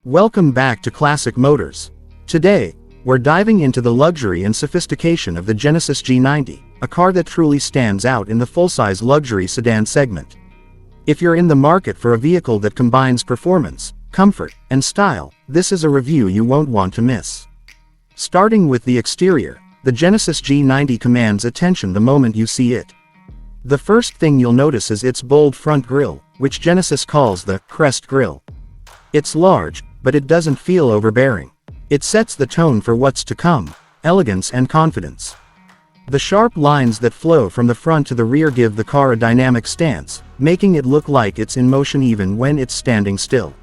Welcome back to Classic Motors. Today, we're diving into the luxury and sophistication of the Genesis G90, a car that truly stands out in the full-size luxury sedan segment. If you're in the market for a vehicle that combines performance, comfort, and style, this is a review you won't want to miss. Starting with the exterior, the Genesis G90 commands attention the moment you see it. The first thing you'll notice is its bold front grille, which Genesis calls the crest grille. It's large, but it doesn't feel overbearing. It sets the tone for what's to come: elegance and confidence. The sharp lines that flow from the front to the rear give the car a dynamic stance, making it look like it's in motion even when it's standing still.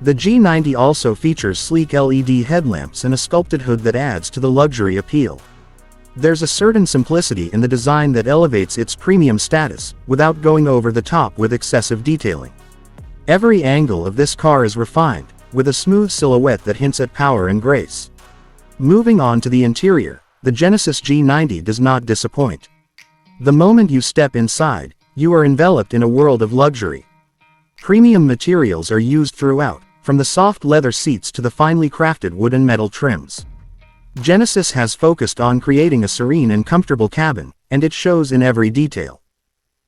The G90 also features sleek LED headlamps and a sculpted hood that adds to the luxury appeal. There's a certain simplicity in the design that elevates its premium status, without going over the top with excessive detailing. Every angle of this car is refined, with a smooth silhouette that hints at power and grace. Moving on to the interior, the Genesis G90 does not disappoint. The moment you step inside, you are enveloped in a world of luxury. Premium materials are used throughout, from the soft leather seats to the finely crafted wood and metal trims. Genesis has focused on creating a serene and comfortable cabin, and it shows in every detail.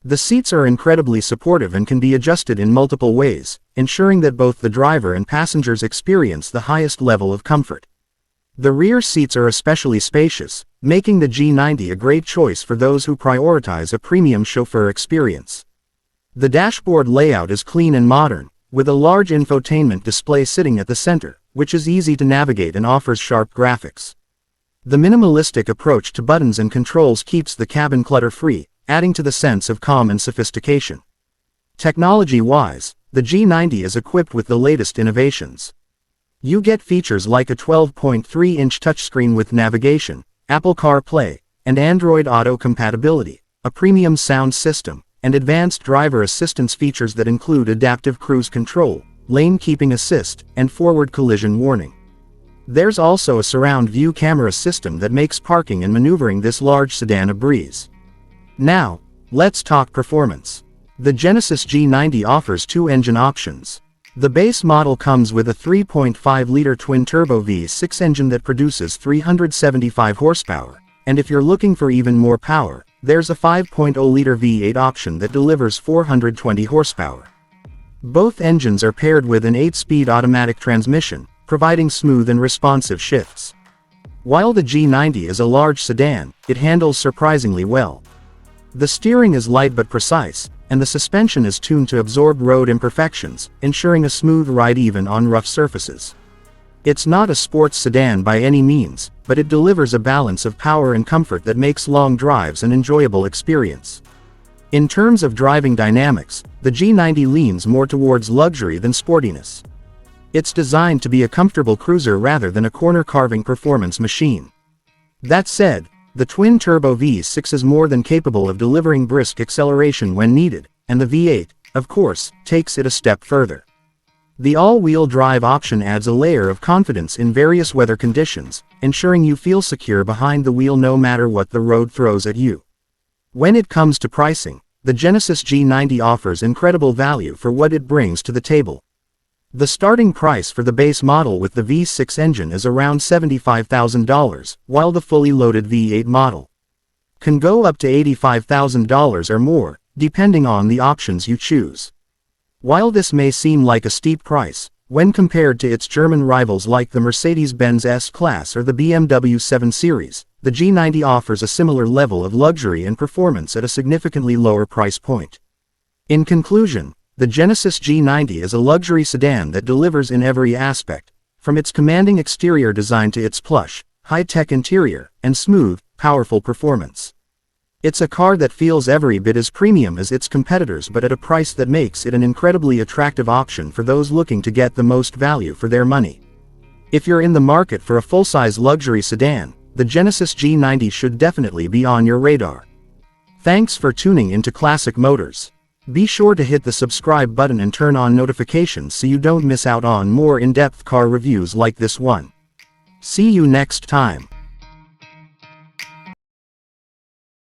The seats are incredibly supportive and can be adjusted in multiple ways, ensuring that both the driver and passengers experience the highest level of comfort. The rear seats are especially spacious, making the G90 a great choice for those who prioritize a premium chauffeur experience. The dashboard layout is clean and modern, with a large infotainment display sitting at the center, which is easy to navigate and offers sharp graphics. The minimalistic approach to buttons and controls keeps the cabin clutter-free, adding to the sense of calm and sophistication. Technology-wise, the G90 is equipped with the latest innovations. You get features like a 12.3-inch touchscreen with navigation, Apple CarPlay, and Android Auto compatibility, a premium sound system, and advanced driver assistance features that include adaptive cruise control, lane keeping assist, and forward collision warning. There's also a surround view camera system that makes parking and maneuvering this large sedan a breeze. Now, let's talk performance. The Genesis G90 offers two engine options. The base model comes with a 3.5-liter twin-turbo V6 engine that produces 375 horsepower, and if you're looking for even more power, there's a 5.0-liter V8 option that delivers 420 horsepower. Both engines are paired with an 8-speed automatic transmission, providing smooth and responsive shifts. While the G90 is a large sedan, it handles surprisingly well. The steering is light but precise, and the suspension is tuned to absorb road imperfections, ensuring a smooth ride even on rough surfaces. It's not a sports sedan by any means, but it delivers a balance of power and comfort that makes long drives an enjoyable experience. In terms of driving dynamics, the G90 leans more towards luxury than sportiness. It's designed to be a comfortable cruiser rather than a corner-carving performance machine. That said, the twin-turbo V6 is more than capable of delivering brisk acceleration when needed, and the V8, of course, takes it a step further. The all-wheel drive option adds a layer of confidence in various weather conditions, ensuring you feel secure behind the wheel no matter what the road throws at you. When it comes to pricing, the Genesis G90 offers incredible value for what it brings to the table. The starting price for the base model with the V6 engine is around $75,000, while the fully loaded V8 model can go up to $85,000 or more, depending on the options you choose. While this may seem like a steep price, when compared to its German rivals like the Mercedes-Benz S-Class or the BMW 7 Series, the G90 offers a similar level of luxury and performance at a significantly lower price point. In conclusion, the Genesis G90 is a luxury sedan that delivers in every aspect, from its commanding exterior design to its plush, high-tech interior, and smooth, powerful performance. It's a car that feels every bit as premium as its competitors but at a price that makes it an incredibly attractive option for those looking to get the most value for their money. If you're in the market for a full-size luxury sedan, the Genesis G90 should definitely be on your radar. Thanks for tuning into Classic Motors. Be sure to hit the subscribe button and turn on notifications so you don't miss out on more in-depth car reviews like this one. See you next time.